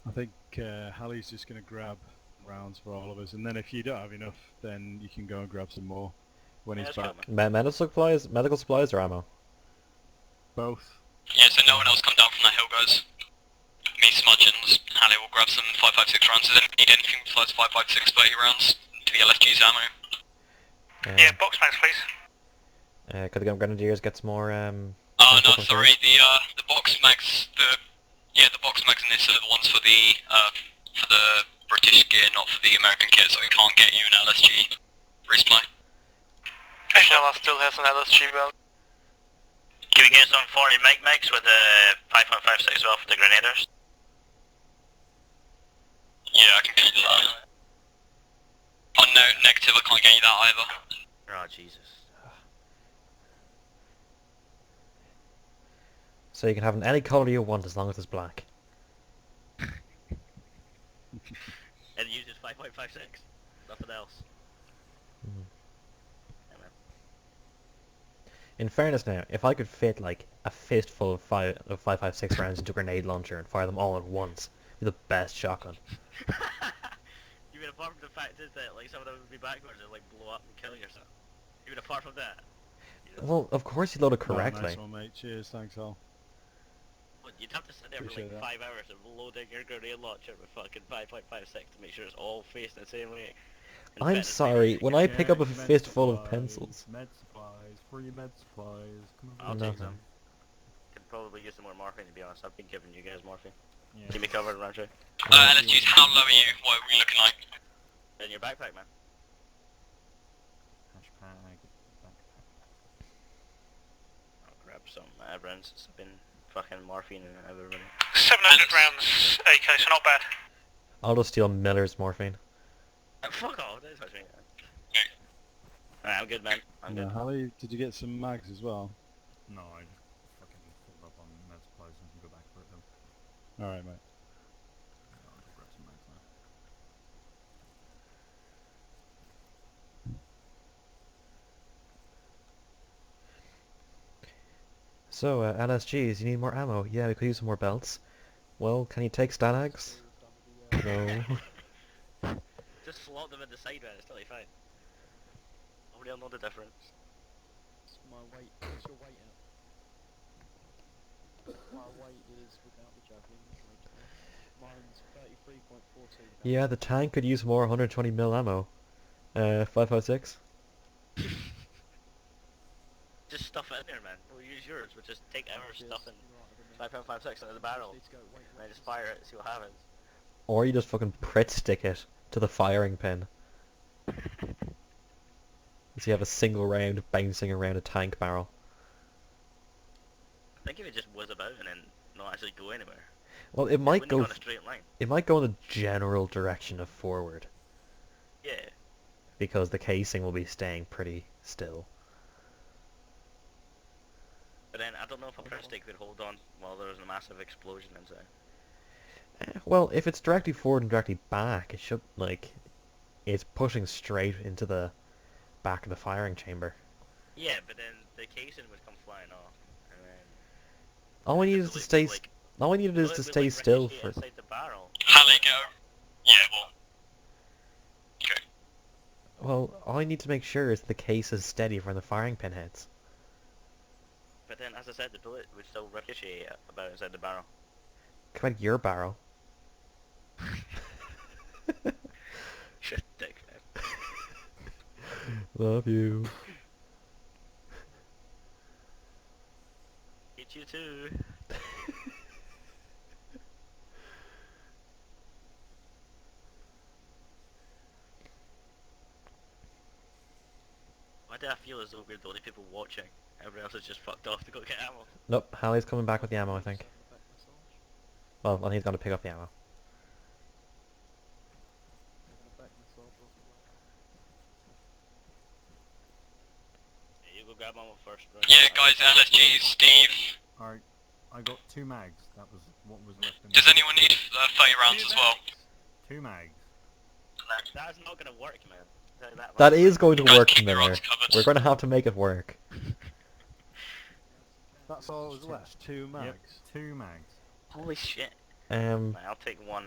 I think Hallie's just going to grab rounds for all of us, and then if you don't have enough, then you can go and grab some more when he's back. Medical supplies or ammo? Both. Yeah, so no one else come down from that hill, guys. Me, Smudge, and Hallie will grab some 5.56 rounds. Does anyone need anything besides 5.56 30 rounds to the LFG's ammo? Yeah, box mags, please. Could the Grenadiers get some more, Oh no, sorry, the box mags, the box mags in this are the ones for the British gear, not for the American kit, so we can't get you an LSG resupply. HLR still has an LSG belt. Can we get some 40 mags with the 5.56 as well for the Grenadiers? Yeah, I can get you that. Oh no, negative, I can't get you that either. Oh Jesus. So you can have any colour you want as long as it's black. And it uses 5.56. Nothing else. Mm. Yeah, man. In fairness now, if I could fit like a fistful of 5.56 rounds into a grenade launcher and fire them all at once, it'd be the best shotgun. You mean apart from the fact is that like some of them would be backwards and like blow up and kill yourself? You mean apart from that? Well, of course you load it correctly. Nice one, mate. Cheers, thanks all. Well, you'd have to sit there Appreciate for that. like 5 hours and loading your grenade launcher with fucking 5.56 to make sure it's all facing the same way. And I'm fitting as sorry, big as when you I can. pick up a med fistful of supplies, pencils. Med supplies, free med supplies. Come on. I'll take Nothing. some. Could probably use some more morphine to be honest. I've been giving you guys morphine. Yeah. Keep me covered, Rancho. LSG's, how low are you? What are we looking like? In your backpack, man. Hashpag, backpack. I'll grab some rounds. It's been fucking morphine and everybody. 700 rounds AK, so not bad. I'll just steal Miller's morphine. Fuck off, don't touch me. Alright, I'm good, man. I'm Yeah, good. Hallie, did you get some mags as well? No, I just fucking filled up on med supplies and can go back for it though. Alright, mate. Yeah, I'll go grab some mags now. So, LSGs, you need more ammo. Yeah, we could use some more belts. Well, can you take Stanags? No. Just slot them in the side, man. It's totally fine. Nobody will know the difference. My weight, what's your weight at? My weight is without the javelins. Mine's 33.42. Yeah, the tank could use more 120mm ammo. 5.56? Just stuff it in there, man. We'll use yours. We'll just take our stuff and 5.56 into the barrel. And then just fire it and see what happens. Or you just fucking Pritt stick it to the firing pin. So you have a single round bouncing around a tank barrel. I think if it just whiz about and then not actually go anywhere. Well, it might wouldn't go. on a straight line. It might go in the general direction of forward Yeah. because the casing will be staying pretty still. But then I don't know if a Pritt stick would hold on while there's a massive explosion inside. Well, if it's directly forward and directly back, it should like it's pushing straight into the back of the firing chamber. Yeah, but then the casing would come flying off, and then All we need is to stay. like, All we needed is it to would, stay like, still ricochet for. inside the barrel. Hallie, go. Yeah, well. Okay. Well, all I need to make sure is the case is steady from the firing pin heads. But then, as I said, the bullet would still ricochet about inside the barrel. Come out your barrel. Shit, dick, man. Love you. Hate you too. Why do I feel as though we're the only people watching? Everyone else is just fucked off to go get ammo. Nope, Hallie's coming back with the ammo, I think. Well, he's going to pick up the ammo. Yeah, you go grab ammo first, bro. Yeah, guys, LSG, Steve. Alright, I got 2 mags. That was what was left in Does the- anyone need 30 rounds as well? 2 mags. That's not gonna work, man. Tell you that That much. is going to Guys, work, keep your Miller. rods covered. We're going to have to make it work. That's all that was left. 2 mags. Yep, 2 mags. Holy shit. Right, I'll take one.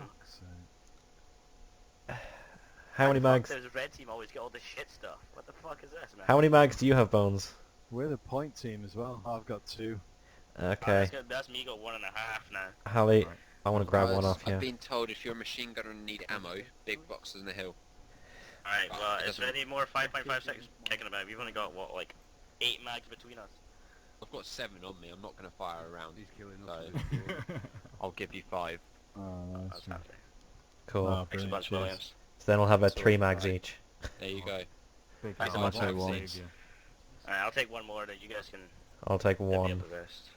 So, How many mags? Does the red team always get all this shit stuff? What the fuck is this, man? How many mags do you have, Bones? we're the point team as well. I've got 2. Okay. That's me got 1.5 now. Hallie, Right. I want to grab one off you. I've been told if you're a machine gunner and need ammo, big boxes in the hill. Alright, well, It is there doesn't- any more 5.56 kicking about? We've only got, what, like, 8 mags between us? I've got 7 on me, I'm not going to fire around. He's killing So, us. I'll give you 5. Oh, nice. That's happy. Cool. Oh, Thanks a brilliant, bunch, cheers. Williams. So then we'll have about It's 3 all mags right. each. There you go. Big Thanks so guy. much, Save Williams. you. Alright, I'll take one more, then you guys can I'll take hit me one. up the rest.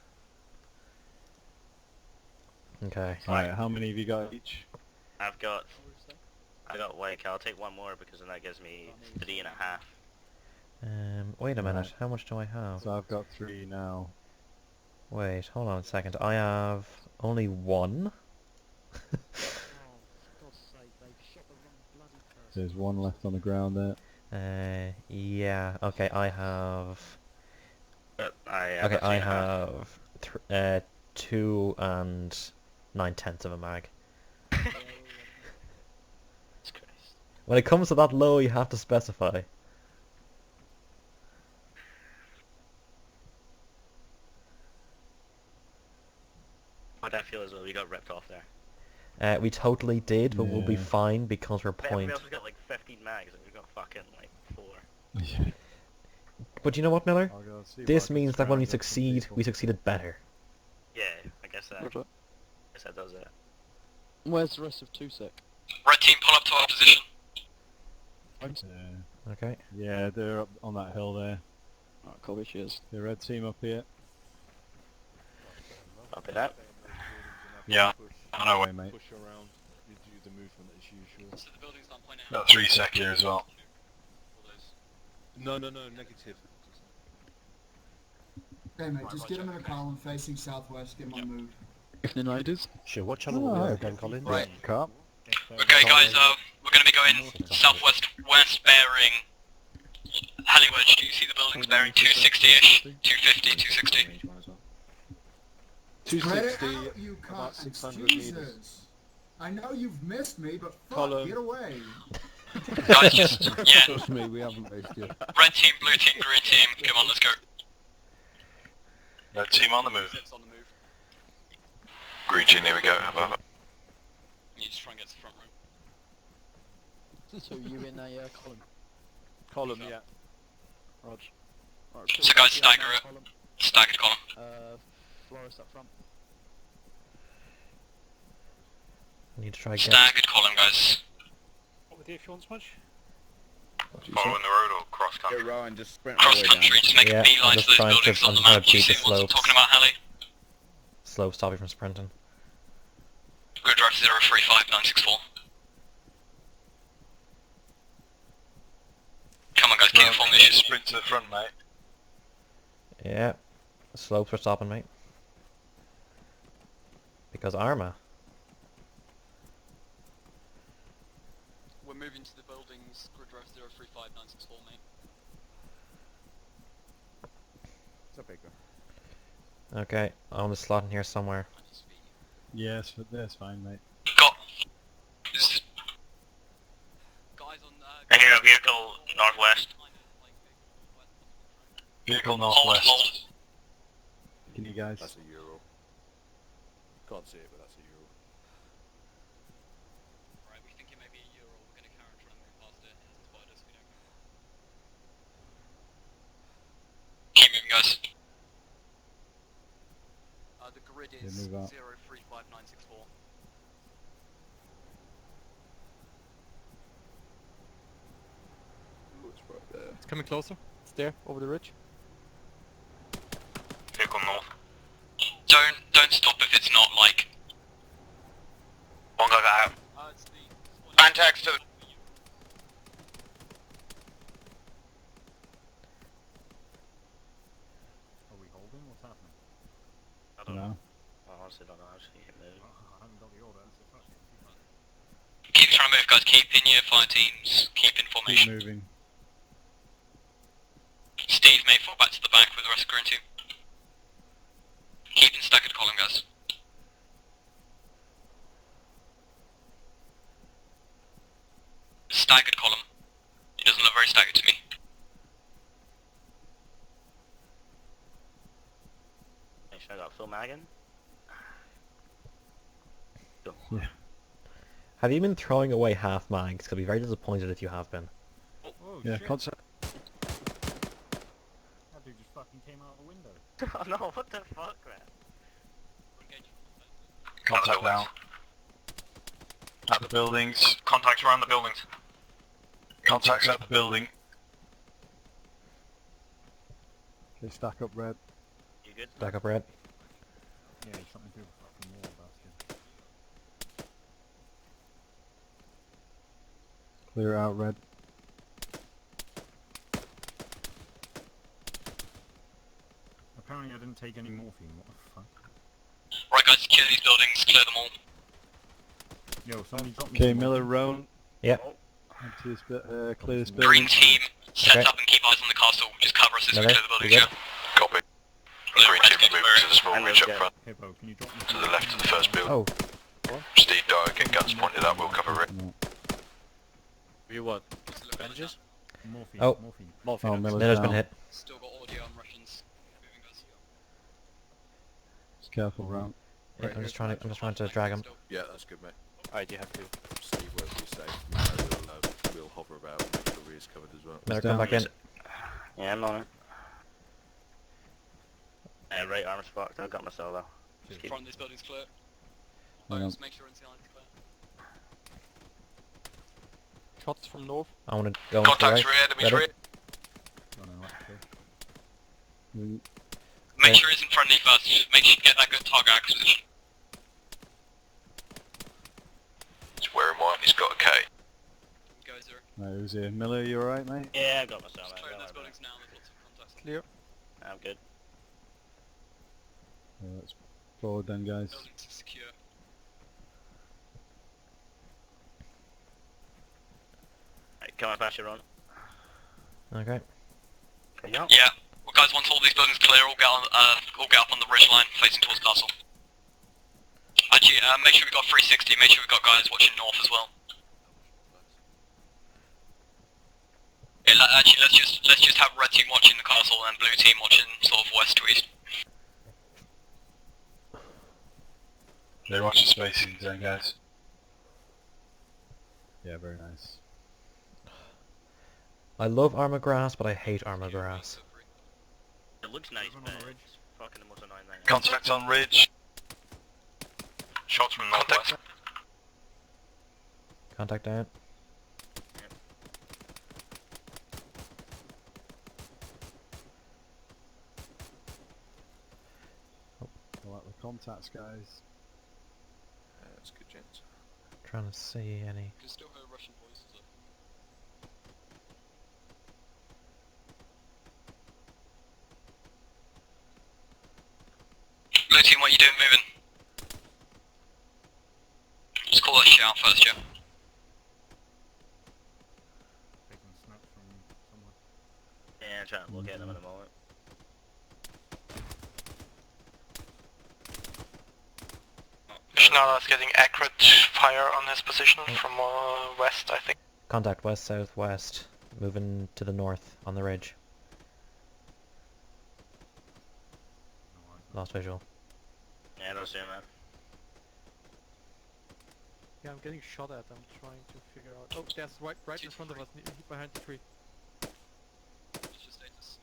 Okay. Alright, how many have you got each? I got Wake, I'll take one more because then that gives me 3.5. Wait a minute. Right. How much do I have? So I've got 3 now. Wait, hold on a second. I have only 1. Oh, for God's sake, they've shot the wrong bloody person. There's 1 left on the ground there. Yeah. Okay, I have. But I Okay, got I 3.5. have 2 and 9/10 of a mag. Jesus Christ. When it comes to that low, you have to specify. How'd that feel as well? We got ripped off there. We totally did, but we'll be Yeah. fine because we're But everybody point. else has got like 15 mags and we've got fucking like 4. Yeah. But you know what, Miller? I'll go see what I This can means that when we scrounge up some succeed, people. we succeeded better. Yeah, I guess that. Roger. Guess that does it. Where's the rest of 2sec? Red team, pull up to our position. Yeah. Okay. Yeah, they're up on that hill there. Alright, copy, cheers. The red team up here. Copy that. Yeah, I know. Away, mate. Push around, you do the movement as usual. So the building's not pointing Got 3 sec here as well. No, negative. Okay, mate, just get them in a column facing southwest, get them on move. Evening, ladies. Sure, what channel are we again, Colin? Right. Cop. Okay guys, we're going to be going southwest west bearing Halliwedge. Do you see the buildings bearing 260-ish? 250, 260. Spread it 260, out, you about cunts. 600 meters. Jesus. I know you've missed me, but fuck, Column. get away. Guys, just, yeah, Trust me, we haven't missed you. red team, blue team, green team, come on, let's go. Red team on the move. On the move. Green team, here we go. Above it. You just try and get to the front room. So you in a column? Column, yeah. Rog. So guys, stagger it. Staggered column. Florist up front. I need to try again. Staggered column, guys. What with you if you want so much? Following the road or cross country? Go Ryan, just sprint Cross country, just make Yeah, a beeline I'm to just those trying to- buildings on I'm the trying map. to Do you beat see the what I'm slopes. talking about, Hallie? Slope, stop you from sprinting. Go drive 035964. Come on guys, keep the formation. Sprint to the front, mate. Yeah. Slopes are stopping, mate. Because Arma. We're moving to the buildings, grid drive 035964, mate. It's a big one. Okay, I want to slot in here somewhere. Yes, but that's fine, mate. Got... Guys on... I hear a vehicle northwest. Vehicle Hold, northwest. hold. Can you guys? That's a Euro. Can't see it, but that's a Euro. Right, we think it may be a Euro. We're going to carry on trying to move past it and spot us, we don't know. Keep moving, guys. The grid Yeah, is move out. 035964. Ooh, it's right there. It's coming closer. It's there, over the ridge. Vehicle north. Don't stop if it's not like... One guy got out. It's the... Contacts to... Are we holding? What's happening? I don't know. No. I honestly don't know how to see it move. I haven't got the order, so fuck it. Keep trying to move, guys. Keep in your fire teams. Keep in Keep formation. moving. Steve may fall back to the back with the rest of the green team. Keep in staggered column, guys. Go Magan. Yeah. Have you been throwing away half mags? I'll be very disappointed if you have been. Oh Yeah, shit! contact. That dude just fucking came out of the window. Oh no, what the fuck, man? Contact west. At the buildings. Contacts around the buildings. Contacts at the building. Okay, stack up red. You good? Back up red. Yeah, he's something through the fucking wall, bastard. Clear out red. Apparently I didn't take any morphine, what the fuck? Right guys, secure these buildings, clear them all. Yo, somebody drop me Okay, some Miller, morphine. round. Yep. Empty this bit. Clear this Green building. team, set Okay. up and keep eyes on the castle. Just cover us as we Miller, clear the buildings, you yeah? Copy. Green team moving to the small ridge up front. Hey Bo, can you drop me To the left of the first building. Oh, Steve Dyer, get guns pointed up, we'll cover it. You what? Bandages? Morphine, Oh. morphine. Morphine. Oh, Miller's Miller's down. been hit. Still got audio on Russians. Moving guys. Just careful, round. Yeah, I'm just trying to drag him. Yeah, that's good, mate. Alright, you have to. Steve, whatever you say. We'll hover about, make sure he is covered as well. Miller, down. come back in. Yeah, I'm on it. Right arm's fucked, I've got my solo. Just keep... Front of this building's clear. Hang on. Make sure NCI is clear. Shots from north. I want to go into the Contacts right. rear, enemies Ready? rear. Running right through. We- Make sure he's in friendly first. Make sure you get that good target acquisition. He's wearing one, he's got a K. Guys are Right, who's here? Miller, you alright, mate? Yeah, I've got my solo. clearing Don't those worry buildings now, there's lots of contacts. Clear. about it. I'm good. Let's forward then, guys. Buildings are secure. Right, come on, pass your run. Okay. Can you? Yeah. Well guys, once all these buildings clear, all get up on the ridge line, facing towards castle. Actually, make sure we've got 360, make sure we've got guys watching north as well. Yeah, actually, let's just have red team watching the castle and blue team watching sort of west to east. They're watching spacing then, guys. Yeah, very nice. I love Arma grass, but I hate Arma grass. It looks nice, Everyone but on the ridge? it's fucking the most annoying thing. Contact on ridge. Shots from northwest. Contact down. I like the contacts, guys. That's good, gents. Trying to see any. You can still hear Russian voices. Blue team, what you doing moving? Just call that shout first, yeah. Taking snaps from somewhere. Yeah, I'm trying to look at them at the moment. Schneider's getting accurate fire on his position from west, I think. Contact west, southwest. Moving to the north on the ridge. No, Lost visual. Yeah, I don't see him, man. Yeah, I'm getting shot at. I'm trying to figure out. Oh, there's right in front of us, behind the tree. What's your status?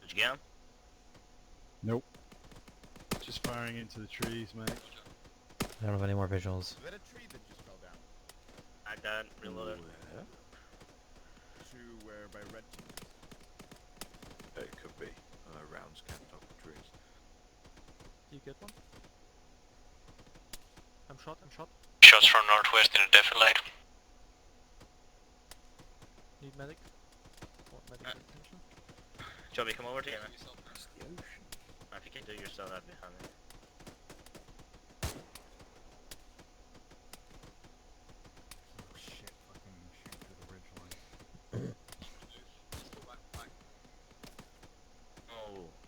Did you get him? Nope. Just firing into the trees, mate. I don't have any more visuals. Is that a tree that just fell down? I died, reloaded. Where? To where by red team is? It could be. Rounds can't top the trees. Do you get one? I'm shot, Shots from northwest in a defilade. Need medic. Or medical attention. Do you want me to come over to you, man? It's the ocean. If you can do yourself, that'd be handy.